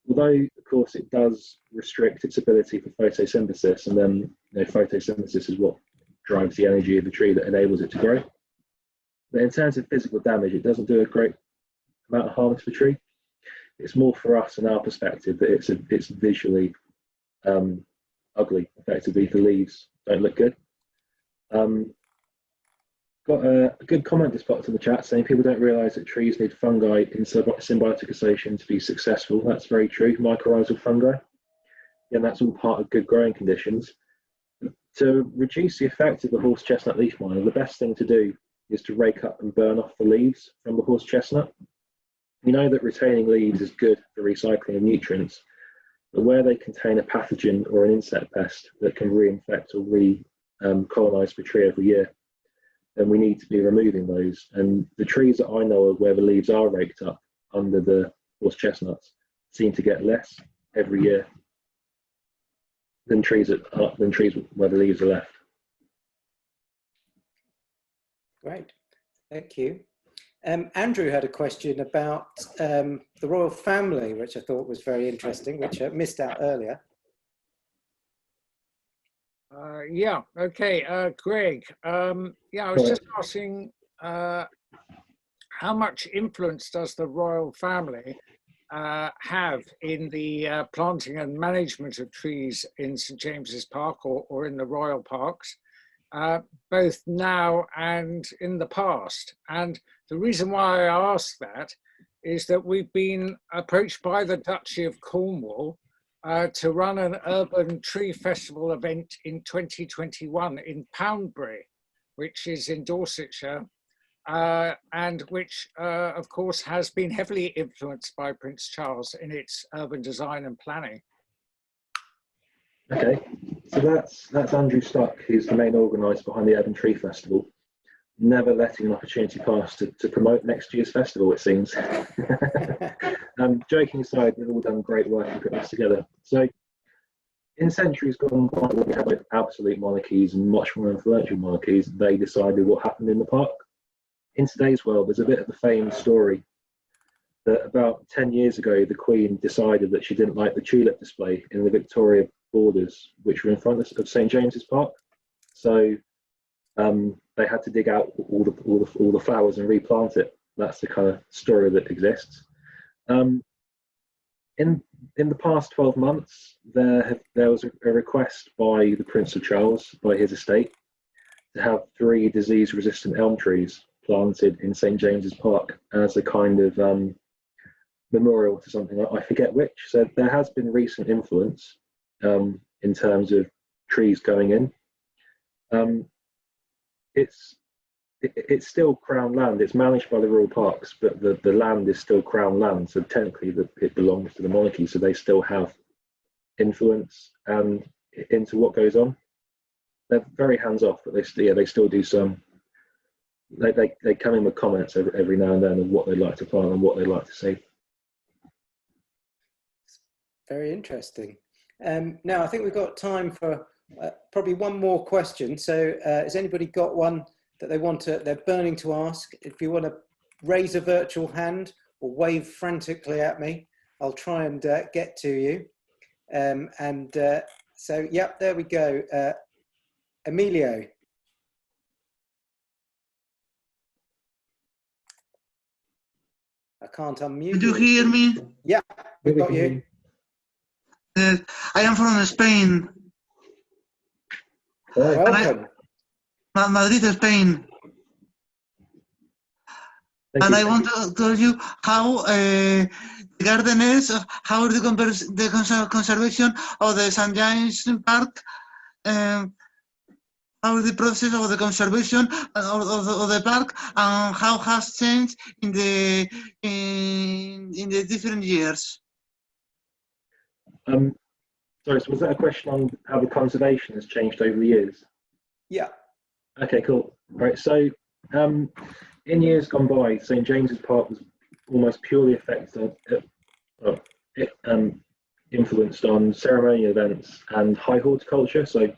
Although, of course, it does restrict its ability for photosynthesis, and then photosynthesis is what drives the energy of the tree that enables it to grow. But in terms of physical damage, it doesn't do a great amount of harm to the tree. It's more for us and our perspective that it's visually ugly. Effectively, the leaves don't look good. Got a good comment to spot in the chat saying people don't realise that trees need fungi in symbiotic association to be successful. That's very true. Mycorrhizal fungi, and that's all part of good growing conditions. To reduce the effect of the horse chestnut leaf miner, the best thing to do is to rake up and burn off the leaves from the horse chestnut. We know that retaining leaves is good for recycling of nutrients, but where they contain a pathogen or an insect pest that can reinfect or colonise the tree every year, then we need to be removing those. And the trees that I know of where the leaves are raked up under the horse chestnuts seem to get less every year than trees where the leaves are left. Great, thank you. Andrew had a question about the royal family, which I thought was very interesting, which I missed out earlier. Yeah, okay, Greg. Yeah, I was just asking how much influence does the royal family have in the planting and management of trees in St James's Park or in the Royal Parks, both now and in the past. And the reason why I ask that is that we've been approached by the Duchy of Cornwall to run an urban tree festival event in 2021 in Poundbury, which is in Dorsetshire, and which, of course, has been heavily influenced by Prince Charles in its urban design and planning. Okay, so that's Andrew Stuck, who's the main organiser behind the Urban Tree Festival. Never letting an opportunity pass to promote next year's festival, it seems. Joking aside, they've all done great work in putting this together. So, in centuries gone by, we had like absolute monarchies and much more influential monarchies. They decided what happened in the park. In today's world, there's a bit of the famed story that about 10 years ago, the Queen decided that she didn't like the tulip display in the Victoria borders, which were in front of St James's Park. So they had to dig out all the flowers and replant it. That's the kind of story that exists. In the past 12 months, there was a request by the Prince of Charles, by his estate, to have 3 disease-resistant elm trees planted in St James's Park as a kind of memorial to something. I forget which. So there has been recent influence in terms of trees going in. It's still Crown land. It's managed by the Royal Parks, but the land is still Crown land. So technically, it belongs to the monarchy. So they still have influence and into what goes on. They're very hands off, but they still do some. They come in with comments every now and then of what they'd like to plant and what they'd like to see. Very interesting. Now I think we've got time for probably one more question. So has anybody got one that they're burning to ask? If you want to raise a virtual hand or wave frantically at me, I'll try and get to you. So, yep, there we go. Emilio. I can't unmute. Did you hear me? Yeah, we've got you. I am from Spain. Welcome. Madrid, Spain. And I want to tell you how the gardeners, how the conservation of the St. James Park, how the process of the conservation of the park, and how has changed in the different years. Sorry, so was that a question on how the conservation has changed over the years? Yeah. Okay, cool. Right, so in years gone by, St James's Park was almost purely influenced on ceremonial events and high horticulture, so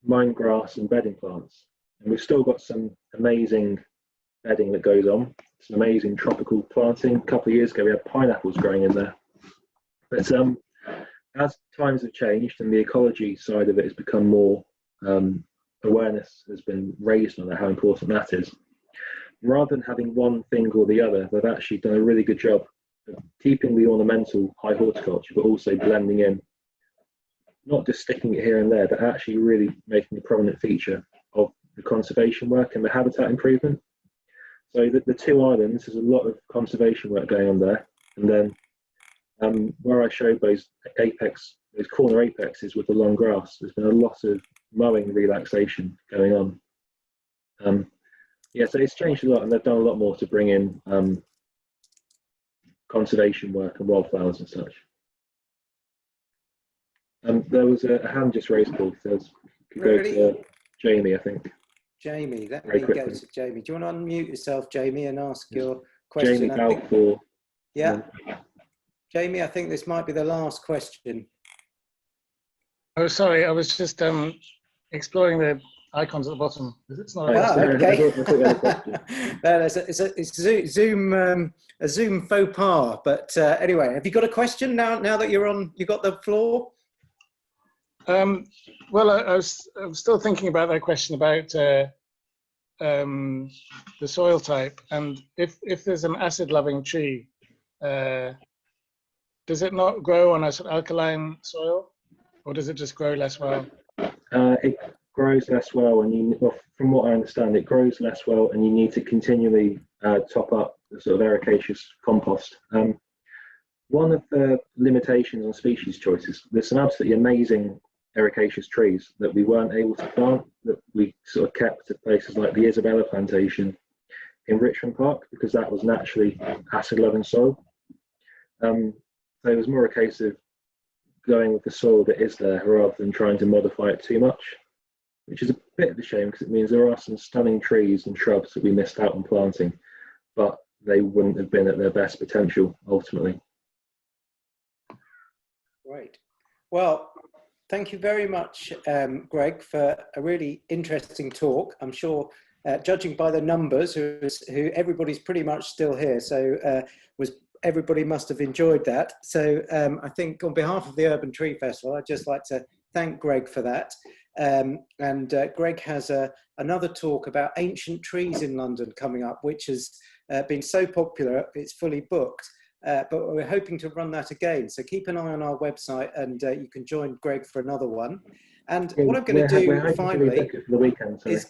mine grass and bedding plants. And we've still got some amazing bedding that goes on, some amazing tropical planting. A couple of years ago, we had pineapples growing in there. But as times have changed and the ecology side of it has become more, awareness has been raised on how important that is. Rather than having one thing or the other, they've actually done a really good job of keeping the ornamental high horticulture, but also blending in, not just sticking it here and there, but actually really making a prominent feature of the conservation work and the habitat improvement. So the 2 islands, there's a lot of conservation work going on there. And then where I showed those corner apexes with the long grass, there's been a lot of mowing relaxation going on. Yeah, so it's changed a lot, and they've done a lot more to bring in conservation work and wildflowers and such. There was a hand just raised, Paul. Could go to Jamie, I think. Jamie, let me go to Jamie. Do you want to unmute yourself, Jamie, and ask your question? Jamie Balfour. Yeah. Jamie, I think this might be the last question. Oh, sorry, I was just exploring the icons at the bottom. It's not. Okay. It's a Zoom faux pas. But anyway, have you got a question now that you got the floor? Well, I was still thinking about that question about the soil type, and if there's an acid-loving tree does it not grow on a sort of alkaline soil, or does it just grow less well? It grows less well, and well, from what I understand, it grows less well, and you need to continually top up the sort of ericaceous compost. One of the limitations on species choices, there's some absolutely amazing ericaceous trees that we weren't able to plant, that we sort of kept at places like the Isabella plantation in Richmond Park, because that was naturally acid-loving soil. So it was more a case of going with the soil that is there rather than trying to modify it too much, which is a bit of a shame because it means there are some stunning trees and shrubs that we missed out on planting, but they wouldn't have been at their best potential ultimately. Great. Well, thank you very much, Greg, for a really interesting talk. I'm sure, judging by the numbers, who everybody's pretty much still here, so everybody must have enjoyed that. So I think on behalf of the Urban Tree Festival, I'd just like to thank Greg for that. Greg has another talk about ancient trees in London coming up, which has been so popular, it's fully booked. But we're hoping to run that again. So keep an eye on our website, and you can join Greg for another one. And what I'm going to do finally for the weekend, is,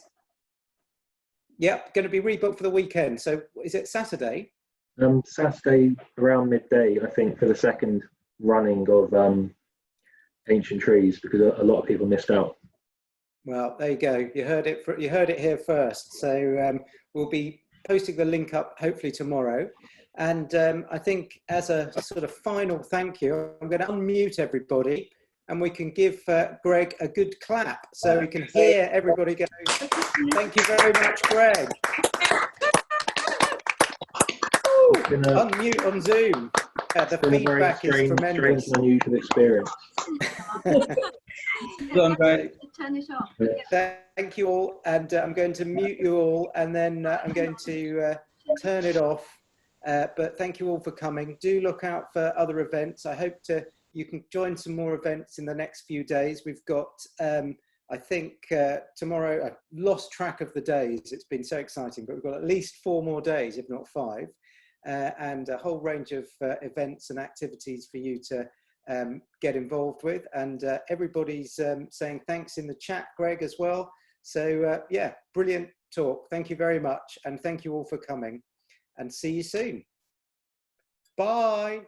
going to be rebooked for the weekend. So is it Saturday? Saturday around midday, I think, for the second running of Ancient Trees, because a lot of people missed out. Well, there you go. You heard it here first. So we'll be posting the link up hopefully tomorrow. And I think as a sort of final thank you, I'm going to unmute everybody, and we can give Greg a good clap so we can hear everybody go, thank you very much, Greg. Unmute on Zoom. The feedback is tremendous. Strange and unusual experience. Turn it off. Thank you all, and I'm going to mute you all, and then I'm going to turn it off. But thank you all for coming. Do look out for other events. I hope you can join some more events in the next few days. We've got, I think, tomorrow, I've lost track of the days. It's been so exciting, but we've got at least 4 more days, if not 5, and a whole range of events and activities for you to get involved with. And everybody's saying thanks in the chat, Greg, as well. So yeah, brilliant talk. Thank you very much. And thank you all for coming. And see you soon. Bye.